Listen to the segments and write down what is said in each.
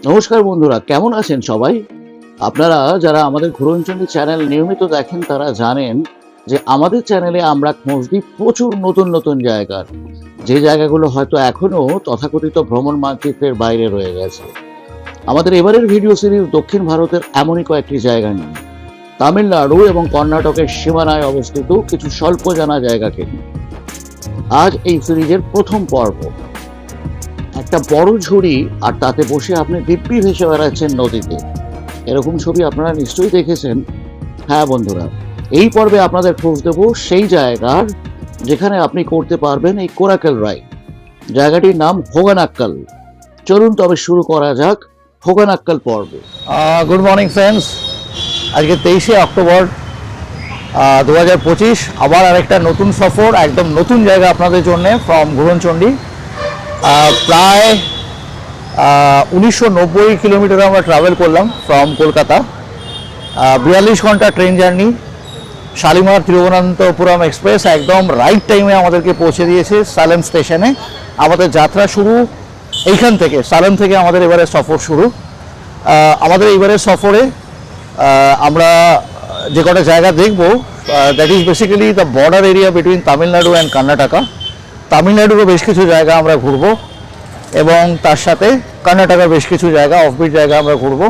নমস্কার বন্ধুরা, কেমন আছেন সবাই? আপনারা যারা আমাদের ঘুরনচণ্ডী চ্যানেল নিয়মিত দেখেন তারা জানেন যে আমাদের চ্যানেলে আমরা খোঁজ দিই প্রচুর নতুন নতুন জায়গার, যে জায়গাগুলো হয়তো এখনো তথাকথিত ভ্রমণ মানচিত্রের বাইরে রয়ে গেছে। আমাদের এবারের ভিডিও সিরিজ দক্ষিণ ভারতের এমনই কয়েকটি জায়গা নিয়ে, তামিলনাড়ু এবং কর্ণাটকের সীমানায় অবস্থিত কিছু স্বল্প জানা জায়গাকে নিয়ে। আজ এই সিরিজের প্রথম পর্ব। একটা বড় ঝুড়ি আর তাতে বসে আপনি দিব্যি ভেসে বেড়াচ্ছেন নদীতে, এরকম ছবি আপনারা নিশ্চয়ই দেখেছেন। হ্যাঁ বন্ধুরা, এই পর্বে আপনাদের খোঁজ দেব সেই জায়গার যেখানে আপনি করতে পারবেন এই কোরাকেল রাইড। জায়গাটির নাম হোগানাক্কাল। চলুন তবে শুরু করা যাক হোগানাক্কাল পর্ব। গুড মর্নিং ফ্রেন্ডস, আজকে 23শে অক্টোবর 2025। আবার আরেকটা নতুন সফর, একদম নতুন জায়গা আপনাদের জন্য ফ্রম ঘুরনচণ্ডী। প্রায় 1990 কিলোমিটার আমরা ট্রাভেল করলাম ফ্রম কলকাতা। 42 ঘন্টা train journey. Shalimar Thiruvananthapuram express একদম রাইট টাইমে আমাদেরকে পৌঁছে দিয়েছে সালেম স্টেশনে। আমাদের যাত্রা শুরু এইখান থেকে, সালেম থেকে আমাদের এবারে সফর শুরু। আমাদের এইবারের সফরে আমরা যে কটা জায়গা দেখব, that is basically the border area between Tamil Nadu and Karnataka. তামিলনাড়ুরও বেশ কিছু জায়গা আমরা ঘুরবো এবং তার সাথে কর্ণাটকার বেশ কিছু জায়গা, অফবিট জায়গা আমরা ঘুরবো।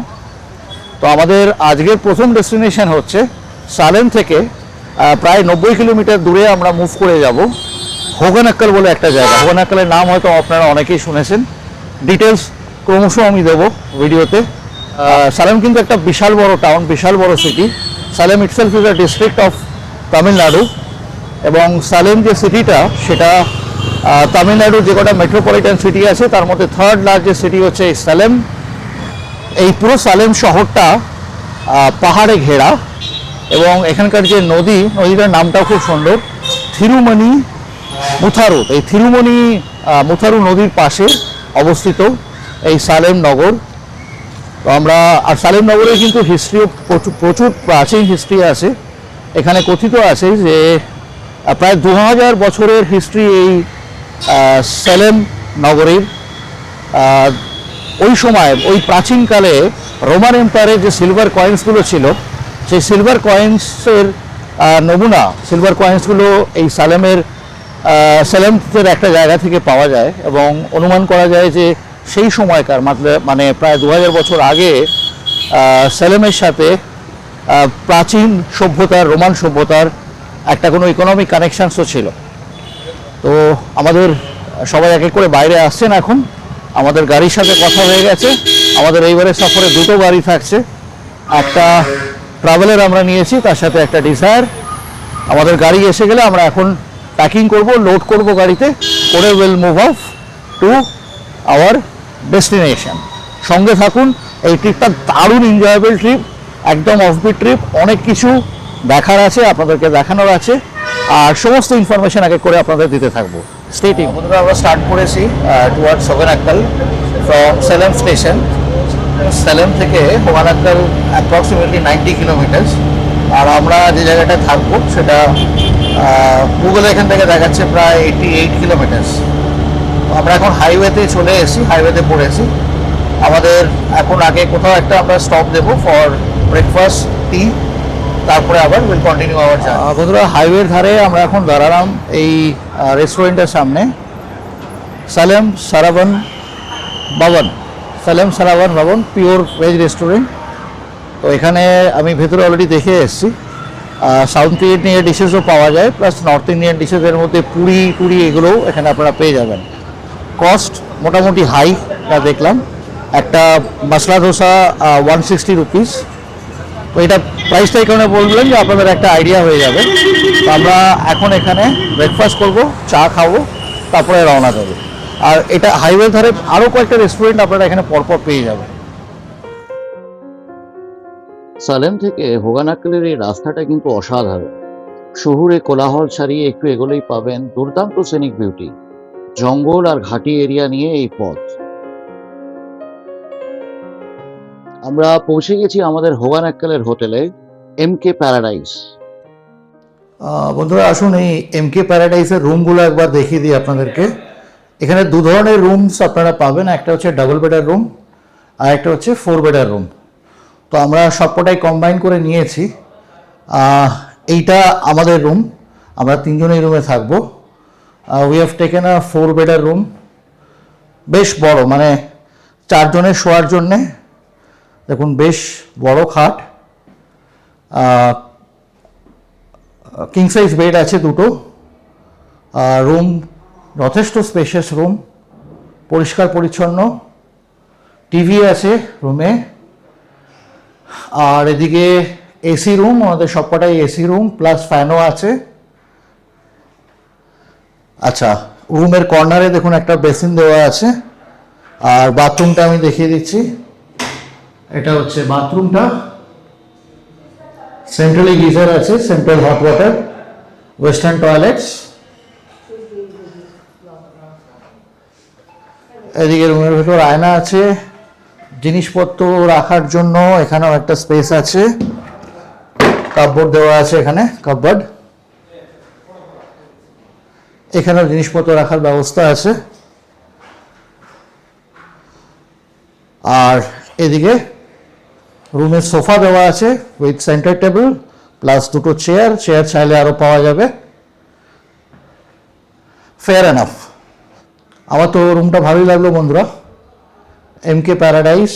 তো আমাদের আজকের প্রথম ডেস্টিনেশন হচ্ছে সালেম থেকে প্রায় 90 কিলোমিটার দূরে আমরা মুভ করে যাব হোগানাক্কাল বলে একটা জায়গা। হোগানাক্কালের নাম হয়তো আপনারা অনেকেই শুনেছেন। ডিটেলস ক্রমশ আমি দেবো ভিডিওতে। সালেম কিন্তু একটা বিশাল বড় টাউন, বিশাল বড় city. Salem itself is a district of Tamil Nadu এবং সালেম যে সিটিটা সেটা তামিলনাড়ুর যে কটা মেট্রোপলিটন সিটি আছে তার মধ্যে থার্ড লার্জেস্ট সিটি হচ্ছে এই সালেম। এই পুরো সালেম শহরটা পাহাড়ে ঘেরা এবং এখানকার যে নদীটার নামটাও খুব সুন্দর, থিরুমণি মুথারু। এই থিরুমণি মুথারু নদীর পাশে অবস্থিত এই সালেম নগর। তো আমরা আর সালেম নগরে কিন্তু হিস্ট্রিও প্রচুর প্রাচীন হিস্ট্রি আছে। এখানে কথিত আছে যে প্রায় 2000 বছরের হিস্ট্রি এই সালেম নগরীর। ওই সময়, ওই প্রাচীনকালে রোমান এম্পায়ারের যে সিলভার কয়েন্সগুলো ছিল, সেই সিলভার কয়েন্সের নমুনা, সিলভার কয়েন্সগুলো এই সালেমের একটা জায়গা থেকে পাওয়া যায় এবং অনুমান করা যায় যে সেই সময়কার মানে প্রায় 2000 বছর আগে সালেমের সাথে প্রাচীন সভ্যতার, রোমান সভ্যতার একটা কোনো ইকোনমিক কানেকশানসও ছিল। তো আমাদের সবাই এক এক করে বাইরে আসছেন এখন। আমাদের গাড়ির সাথে কথা হয়ে গেছে। আমাদের এইবারের সফরে দুটো গাড়ি থাকছে। একটা ট্রাভেলার আমরা নিয়েছি, তার সাথে একটা ডিজায়ার। আমাদের গাড়ি এসে গেলে আমরা এখন প্যাকিং করব, লোড করব গাড়িতে করে will move of to our destination. সঙ্গে থাকুন। এই ট্রিপটা দারুণ এনজয়েবল ট্রিপ, একদম অফবিট ট্রিপ। অনেক কিছু দেখার আছে, আপনাদেরকে দেখানোর আছে, আর সমস্ত ইনফরমেশন এক এক করে আপনাদের দিতে থাকবো। Stay tune. বন্ধুরা, আমরা স্টার্ট করেছি towards Hogenakkal from Salem station. Salem থেকে হোগানাক্কাল অ্যাপ্রক্সিমেটলি 90 কিলোমিটার। আর আমরা যে জায়গাটায় থাকবো সেটা গুগলে এখান থেকে দেখাচ্ছে প্রায় 88 কিলোমিটার। আমরা এখন হাইওয়েতে চলে এসেছি, হাইওয়েতে পড়েছি। আমাদের এখন আগে কোথাও একটা আমরা স্টপ দেবো ফর ব্রেকফাস্ট, টি, তারপরে আবার উইল কন্টিনিউ আওয়ার জার্নি। বন্ধুরা, হাইওয়ের ধারে আমরা এখন দাঁড়ালাম এই রেস্টুরেন্টের সামনে, সালেম সারাবন ভবন। সালেম সারাবন ভবন পিওর ভেজ রেস্টুরেন্ট। তো এখানে আমি ভেতরে অলরেডি দেখে এসেছি। সাউথ ইন্ডিয়ান ডিশেসও পাওয়া যায়, প্লাস নর্থ ইন্ডিয়ান ডিশেসের মধ্যে পুরি এগুলোও এখানে আপনারা পেয়ে যাবেন। কস্ট মোটামুটি হাই, তা দেখলাম। একটা মশলা ধোসা 160 রুপিস। তো এটা প্রাইসটা এই কারণে বললেন যে আপনাদের একটা আইডিয়া হয়ে যাবে। তো আমরা এখন এখানে ব্রেকফাস্ট করব, চা খাবো, তারপরে রওনা দেবো। আর এটা হাইওয়ে ধারে আরও কয়েকটা রেস্টুরেন্ট আপনারা এখানে পরপর পেয়ে যাবেন। সালেম থেকে হোগানাক্কালের এই রাস্তাটা কিন্তু অসাধারণ। শহুরে কোলাহল ছাড়িয়ে একটু এগোলেই পাবেন দুর্দান্ত সিনিক বিউটি, জঙ্গল আর ঘাটি এরিয়া নিয়ে এই পথ। আমরা পৌঁছে গেছি আমাদের হোগানাক্কালের হোটেলে, এমকে প্যারাডাইস। বন্ধুরা আসুন, এই এমকে প্যারাডাইসের রুমগুলো একবার দেখিয়ে দিই আপনাদেরকে। এখানে দু ধরনের রুমস আপনারা পাবেন। একটা হচ্ছে ডাবল বেডের রুম আর একটা হচ্ছে 4 বেডের রুম। তো আমরা সবকটাই কম্বাইন করে নিয়েছি। এইটা আমাদের রুম, আমরা 3 জন এই রুমে থাকবো। উই হ্যাভ টেকেন আ 4 বেডের রুম, বেশ বড়, মানে 4 জনের শোয়ার জন্যে। দেখুন বেশ বড় খাট, কিং সাইজ বেড আছে দুটো। রুম যথেষ্ট স্পেশিয়াস রুম, পরিষ্কার পরিচ্ছন্ন, টিভি আছে রুমে। আর এদিকে এসি রুম, আমাদের সবকটাই এসি রুম, প্লাস ফ্যানও আছে। আচ্ছা, রুমের কর্নারে দেখুন একটা বেসিন দেওয়া আছে। আর বাথরুমটা আমি দেখিয়ে দিচ্ছি, এটা হচ্ছে বাথরুমটা। সেন্ট্রালি গিজার আছে, central hot water, western toilets. এদিকে রুমের ভেতর আয়না আছে, জিনিসপত্র রাখার জন্য এখানেও একটা স্পেস আছে, কাপবোর্ড দেওয়া আছে এখানে, কাপবোর্ড। এখানেও জিনিসপত্র রাখার ব্যবস্থা আছে। আর এদিকে রুমের সোফা দেওয়া আছে উইথ সেন্টার টেবিল, প্লাস দুটো চেয়ার চাইলে আরও পাওয়া যাবে। Fair enough. আমার তো রুমটা ভালোই লাগলো বন্ধুরা। MK paradise,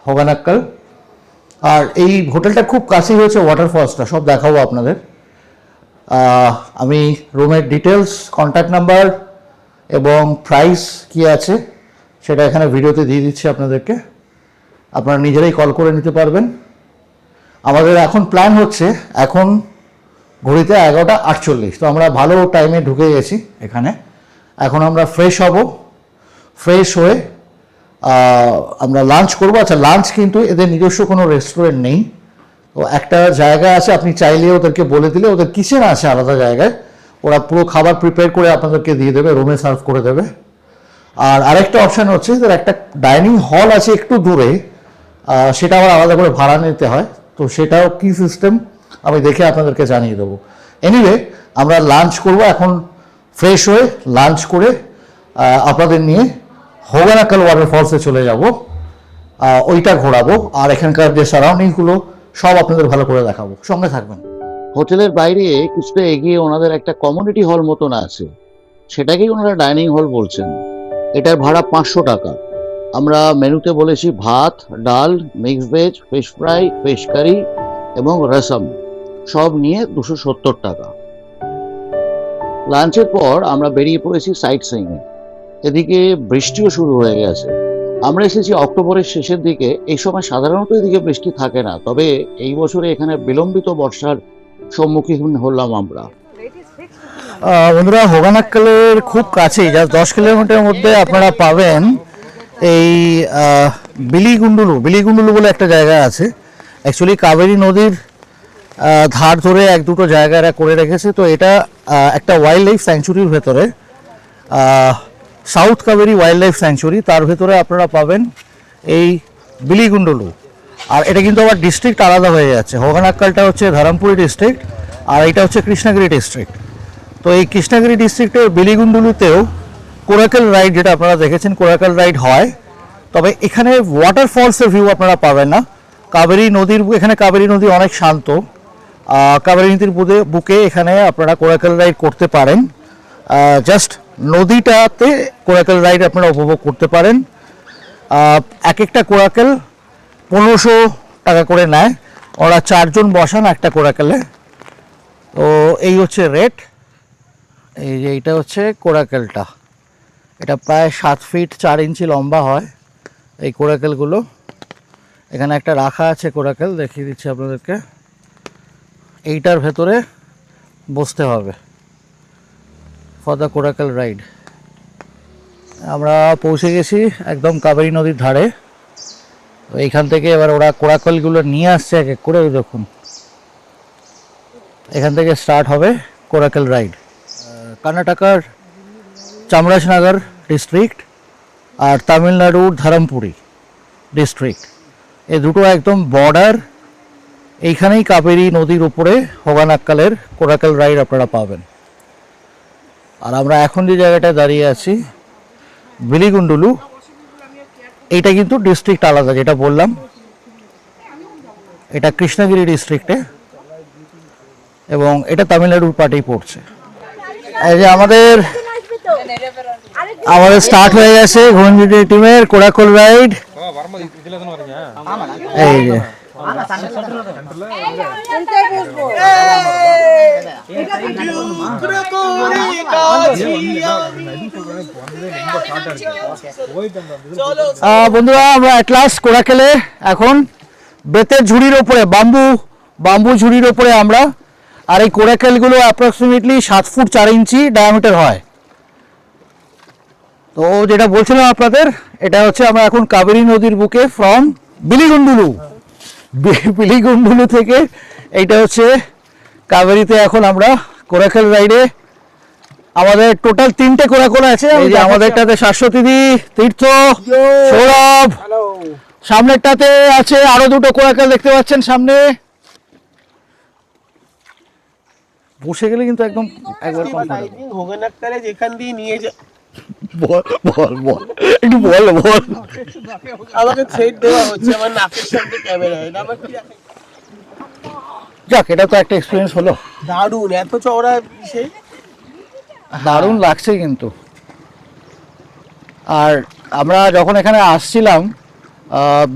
হোগানাক্কাল। আর এই হোটেলটা খুব কাছেই হয়েছে ওয়াটারফলসটা, সব দেখাবো আপনাদের। আমি রুমের ডিটেলস, কন্ট্যাক্ট নাম্বার এবং প্রাইস কি আছে সেটা এখানে ভিডিওতে দিয়ে দিচ্ছি আপনাদেরকে, আপনারা নিজেরাই কল করে নিতে পারবেন। আমাদের এখন প্ল্যান হচ্ছে, এখন ঘড়িতে 11:48, তো আমরা ভালো টাইমে ঢুকে গেছি এখানে। এখন আমরা ফ্রেশ হব, ফ্রেশ হয়ে আমরা লাঞ্চ করবো। আচ্ছা, লাঞ্চ কিন্তু এদের নিজস্ব কোনো রেস্টুরেন্ট নেই, তো একটা জায়গা আছে, আপনি চাইলে ওদেরকে বলে দিলে ওদের কিচেন আছে আলাদা জায়গায়, ওরা পুরো খাবার প্রিপেয়ার করে আপনাদেরকে দিয়ে দেবে, রুমে সার্ভ করে দেবে। আর আরেকটা অপশান হচ্ছে এদের একটা ডাইনিং হল আছে একটু দূরে, সেটা আবার আলাদা করে ভাড়া নিতে হয়, তো সেটাও কী সিস্টেম আমি দেখে আপনাদেরকে জানিয়ে দেবো। এনিওয়ে, আমরা লাঞ্চ করব এখন, ফ্রেশ হয়ে লাঞ্চ করে আপনাদের নিয়ে হোগানাক্কাল ওয়াটারফলসে চলে যাব, ওইটা ঘোরাবো। আর এখানকার যে সারাউন্ডিংগুলো সব আপনাদের ভালো করে দেখাবো, সঙ্গে থাকবেন। হোটেলের বাইরে কিছুটা এগিয়ে ওনাদের একটা কমিউনিটি হল মতন আছে, সেটাকেই ওনারা ডাইনিং হল বলছেন। এটার ভাড়া 500 টাকা। আমরা মেনুতে বলেছি ভাত, ডাল, mix veg, fish fry, fish curry এবং রসম, সব নিয়ে 270 টাকা। লাঞ্চের পর আমরা বেরিয়ে পড়েছি সাইট সিইংয়ে। এদিকে বৃষ্টিও শুরু হয়ে গেছে। আমরা এসেছি অক্টোবরের শেষের দিকে, এই সময় সাধারণত এদিকে বৃষ্টি থাকে না, তবে এই বছরে এখানে বিলম্বিত বর্ষার সম্মুখীন হলাম আমরা। বন্ধুরা, হোগানাক্কালের খুব কাছেই, জাস্ট 10 কিলোমিটারের মধ্যে আপনারা পাবেন এই বিলিগুন্ডুলু বলে একটা জায়গা আছে। অ্যাকচুয়ালি কাবেরী নদীর ধার ধরে এক দুটো জায়গা এরা করে রেখেছে। তো এটা একটা ওয়াইল্ড লাইফ স্যাংচুরির ভেতরে, south Kaveri wild life sanctuary, তার ভেতরে আপনারা পাবেন এই বিলিগুন্ডুলু। আর এটা কিন্তু আবার ডিস্ট্রিক্ট আলাদা হয়ে যাচ্ছে, হোগানাক্কালটা হচ্ছে ধরমপুরি ডিস্ট্রিক্ট আর এটা হচ্ছে কৃষ্ণগিরি ডিস্ট্রিক্ট। তো এই কৃষ্ণগিরি ডিস্ট্রিক্টের বিলিগুন্ডুলুতেও কোরাকেল রাইড, যেটা আপনারা দেখেছেন কোরাকেল রাইড হয়, তবে এখানে ওয়াটারফলসের ভিউ আপনারা পাবেন না। কাবেরী নদীর, এখানে কাবেরী নদী অনেক শান্ত, কাবেরী নদীর বুকে এখানে আপনারা কোরাকেল রাইড করতে পারেন। জাস্ট নদীটাতে কোরাকেল রাইড আপনারা উপভোগ করতে পারেন। এক একটা কোরাকেল 1500 টাকা করে নেয়, ওরা 4 জন বসান একটা কোরাকেলে। তো এই হচ্ছে রেট। এই যে এইটা হচ্ছে কোরাকেলটা, এটা প্রায় 7 ফিট 4 ইঞ্চি লম্বা হয় এই কোরাকেলগুলো। এখানে একটা রাখা আছে কোরাকেল, দেখিয়ে দিচ্ছি আপনাদেরকে। এইটার ভেতরে বসতে হবে ফর দ্য কোরাকেল রাইড। আমরা পৌঁছে গেছি একদম কাবেরী নদীর ধারে। তো এইখান থেকে এবার ওরা কোরাকেলগুলো নিয়ে আসছে এক এক করে, ওই দেখুন এখান থেকে স্টার্ট হবে কোরাকেল রাইড। কর্ণাটকার চামরাজনগর ডিস্ট্রিক্ট আর তামিলনাড়ুর ধরমপুরি ডিস্ট্রিক্ট, এই দুটো একদম বর্ডার। এইখানেই কাবেরী নদীর উপরে হোগানাক্কালের কোরাকেল রাইড আপনারা পাবেন। আর আমরা এখন যে জায়গাটায় দাঁড়িয়ে আছি বিলিগুন্ডুলু, এইটা কিন্তু ডিস্ট্রিক্ট আলাদা, যেটা বললাম এটা কৃষ্ণগিরি ডিস্ট্রিক্টে, এবং এটা তামিলনাড়ুর পার্টেই পড়ছে। এই যে আমাদের স্টার্ট হয়ে গেছে ঘুরনঝুটি টিমের কোরাকল রাইড। এই যে বন্ধুরা, আমরা এট লাস্ট কোরাকেলে এখন বেতের ঝুড়ির ওপরে, বাম্বু ঝুড়ির ওপরে আমরা। আর এই কোরাকেলগুলো অ্যাপ্রক্সিমেটলি 7 ফুট 4 ইঞ্চি ডায়ামিটার হয়। তো যেটা বলছিলাম আপনাদের, এটা হচ্ছে আমরা এখন কাবেরী নদীর বুকে ফ্রম বিলিগুন্ডুলু থেকে এইটা হচ্ছে কাবেরীতে। এখন আমরা কোরাকেল রাইডে, আমাদের টোটাল 3টে কোরাকল আছে। এই যে আমাদেরটাতে শাশ্বতীদি, তীর্থ, সৌরভ, সামনেরটাতে আছে আরো 2টো কোরাকেল দেখতে পাচ্ছেন সামনে। বসে গেলে কিন্তু একদম একবার হোগেনাক্কারে যেখান দিয়ে নিয়ে যা। বল একটু বল। আমাকে থ্রেড দেওয়া হচ্ছে আমার নাকের সামনে ক্যামেরা। আমার কি যাক, এটা তো একটা এক্সপিরিয়েন্স হলো। দারুণ, এত চওড়া সে দারুণ লাগছে কিন্তু। আর আমরা যখন এখানে আসছিলাম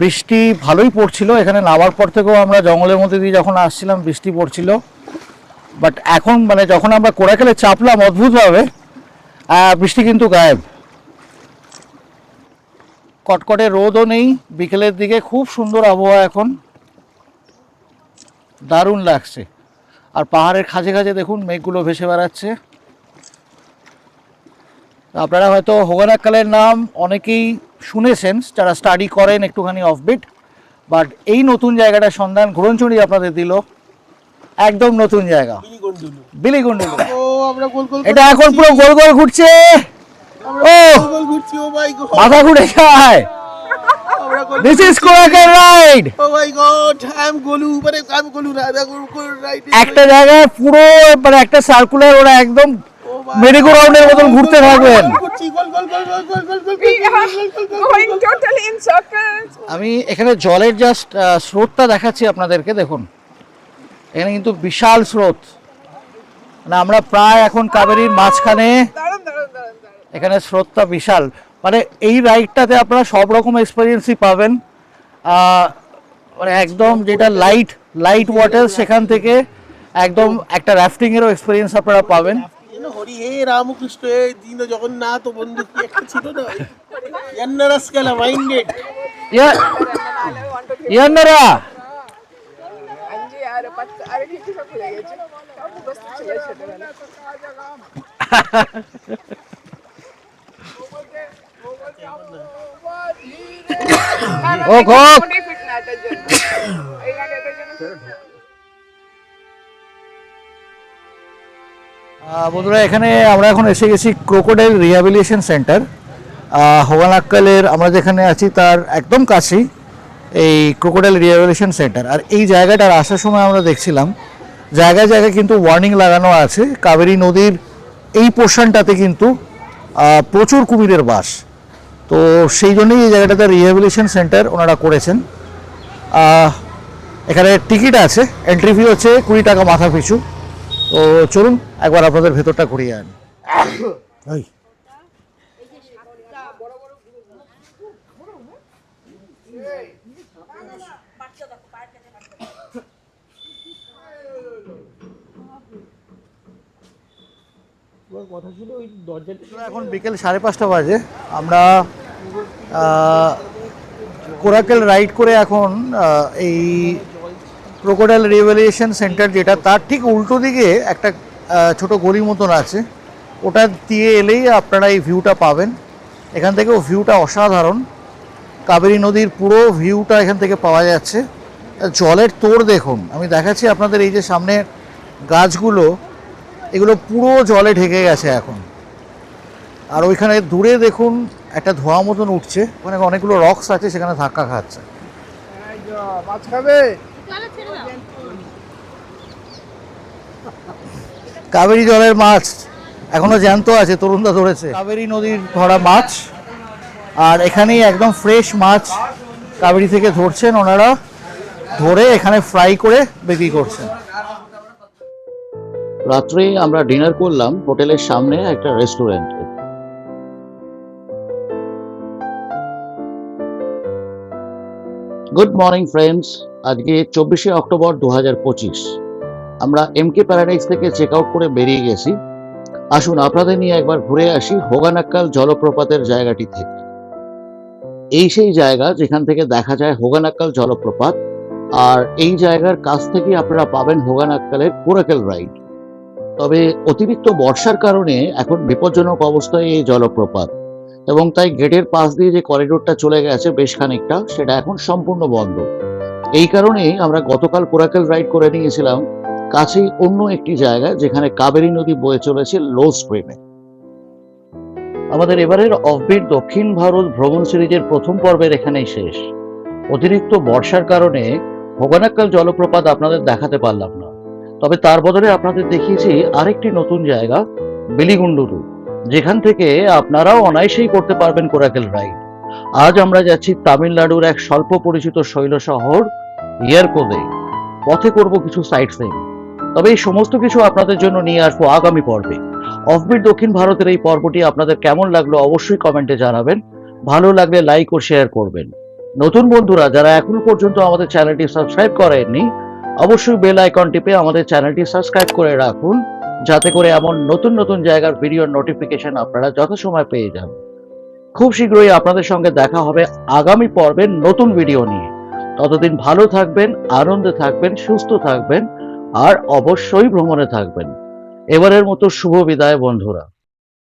বৃষ্টি ভালোই পড়ছিল। এখানে নামার পর থেকেও আমরা জঙ্গলের মধ্যে দিয়ে যখন আসছিলাম বৃষ্টি পড়ছিল। বাট এখন মানে যখন আমরা কোরাকেলে চাপলাম অদ্ভুতভাবে বৃষ্টি কিন্তু গায়েব। কটকটে রোদও নেই, বিকেলের দিকে খুব সুন্দর আবহাওয়া এখন, দারুণ লাগছে। আর পাহাড়ের খাঁজে খাঁজে দেখুন মেঘগুলো ভেসে বেড়াচ্ছে। আপনারা হয়তো হোগেনাক্কালের নাম অনেকেই শুনেছেন যারা স্টাডি করেন একটুখানি অফবিট, বাট এই নতুন জায়গাটার সন্ধান ঘুরনচুরি আপনাদের দিল। একদম নতুন জায়গা বিলিগুন্ডুলু। এটা এখন পুরো গোল গোল ঘুরছে। ও মাথা ঘুরে যায়। This is coracle ride. Oh my God, I am Golu, মানে আমি গোলু রাইড। একটা জায়গায় পুরো মানে একটা সার্কুলার, ওরা একদম মেরিগো রাউন্ডের মতন ঘুরতে থাকবেন। আমি এখানে জলের জাস্ট স্রোতটা দেখাচ্ছি আপনাদেরকে। দেখুন এখানে কিন্তু বিশাল স্রোত, মানে আমরা প্রায় এখন কাবেরীর মাঝখানে। এখানে স্রোতটা বিশাল, মানে এই রাইডটাতে আপনারা সব রকম এক্সপিরিয়েন্সই পাবেন। মানে একদম যেটা লাইট ওয়াটার, সেখান থেকে একদম একটা রাফটিংয়েরও এক্সপিরিয়েন্স আপনারা পাবেন। হরি হে রামকৃষ্ণ হে দীন জগন্নাথ বন্ধু কি একটা ছিল না, ইয়ান্নারাসকালা মাইন্ডেড ইয়ান্নারা। বন্ধুরা, এখানে আমরা এখন এসে গেছি ক্রোকোডাইল রিহ্যাবিলিটেশন সেন্টার। হোগেনাক্কালের আমরা যেখানে আছি তার একদম কাছেই এই ক্রোকোডাইল রিহ্যাবিলিটেশন সেন্টার। আর এই জায়গাটার আসার সময় আমরা দেখছিলাম জায়গায় জায়গায় কিন্তু ওয়ার্নিং লাগানো আছে। কাবেরী নদীর এই পোর্শনটাতে কিন্তু প্রচুর কুমিরের বাস, তো সেই জন্যই এই জায়গাটাতে রিহ্যাবিলিটেশন সেন্টার ওনারা করেছেন। এখানে টিকিট আছে, এন্ট্রি ফি হচ্ছে 20 টাকা মাথা পিছু। তো চলুন একবার আপনাদের ভেতরটা ঘুরিয়ে আনি। এখন বিকেল 5:30 বাজে। আমরা কোরাকেল রাইড করে এখন এই ক্রোকোডাইল রিহ্যাবিলিটেশন সেন্টার, যেটা তার ঠিক উল্টো দিকে একটা ছোট গলির মতন আছে, ওটা দিয়ে এলেই আপনারা এই ভিউটা পাবেন। এখান থেকেও ভিউটা অসাধারণ, কাবেরী নদীর পুরো ভিউটা এখান থেকে পাওয়া যাচ্ছে। জলের তোড় দেখুন, আমি দেখাচ্ছি আপনাদের। এই যে সামনে গাছগুলো, এগুলো পুরো জলে ঢেকে গেছে এখন। আর ওইখানে দূরে দেখুন একটা ধোঁয়া মতন উঠছে, ওখানে অনেকগুলো রক্স আছে, সেখানে ধাক্কা খাচ্ছে। কাবেরী জলের মাছ এখনো জ্যান্ত আছে, তরুণদা ধরেছে। কাবেরী নদীর ধরা মাছ আর এখানেই একদম ফ্রেশ মাছ কাবেরী থেকে ধরছেন ওনারা, ধরে এখানে ফ্রাই করে বিক্রি করছেন। রাত্রে আমরা ডিনার করলাম হোটেলের সামনে একটা রেস্টুরেন্টে। গুড মর্নিং ফ্রেন্ডস, আজকে 24শে অক্টোবর 2025। আমরা এমকে প্যারাডাইস থেকে চেক আউট করে বেরিয়ে গেছি। আসুন আপনাদের নিয়ে একবার ঘুরে আসি হোগানাক্কাল জলপ্রপাতের জায়গাটি থেকে। এই সেই জায়গা যেখান থেকে দেখা যায় হোগানাক্কাল জলপ্রপাত, আর এই জায়গার কাছ থেকে আপনারা পাবেন হোগানাক্কালের কোরাকেল রাইড। তবে অতিরিক্ত বর্ষার কারণে এখন বিপজ্জনক অবস্থায় এই জলপ্রপাত, এবং তাই গেটের পাশ দিয়ে যে করিডোরটা চলে গেছে বেশ খানিকটা, সেটা এখন সম্পূর্ণ বন্ধ। এই কারণেই আমরা গতকাল কোরাকেল রাইড করে নিয়েছিলাম কাছেই অন্য একটি জায়গা যেখানে কাবেরী নদী বয়ে চলেছে লো স্ট্রিমে। আমাদের এবারের অফবিট দক্ষিণ ভারত ভ্রমণ সিরিজের প্রথম পর্বের এখানেই শেষ। অতিরিক্ত বর্ষার কারণে হোগানাক্কাল জলপ্রপাত আপনাদের দেখাতে পারলাম না, তবে তার বদলে আপনাদের দেখিয়েছি আরেকটি নতুন জায়গা, বেলিগুন্ডুরু, যেখান থেকে আপনারাও অনায়াসেই করতে পারবেন কোরাকেল রাইড। আজ আমরা যাচ্ছি তামিলনাড়ুর এক স্বল্প পরিচিত শৈল শহর ইয়ারকোদে। পথে করব কিছু সাইট সিইং, তবে এই সমস্ত কিছু আপনাদের জন্য নিয়ে আসবো আগামী পর্বে। অফবিট দক্ষিণ ভারতের এই পর্বটি আপনাদের কেমন লাগলো অবশ্যই কমেন্টে জানাবেন। ভালো লাগলে লাইক ও শেয়ার করবেন। নতুন বন্ধুরা যারা এখনো পর্যন্ত আমাদের চ্যানেলটি সাবস্ক্রাইব করেননি, অবশ্যই বেল আইকন টিপে আমাদের চ্যানেলটি সাবস্ক্রাইব করে রাখুন, যাতে করে এমন নতুন নতুন জায়গার ভিডিওর নোটিফিকেশন আপনারা যথাসময় পেয়ে যান। খুব শীঘ্রই আপনাদের সঙ্গে দেখা হবে আগামী পর্বের নতুন ভিডিও নিয়ে। ততদিন ভালো থাকবেন, আনন্দে থাকবেন, সুস্থ থাকবেন, আর অবশ্যই ভ্রমণে থাকবেন। এবারের মতো শুভ বিদায় বন্ধুরা।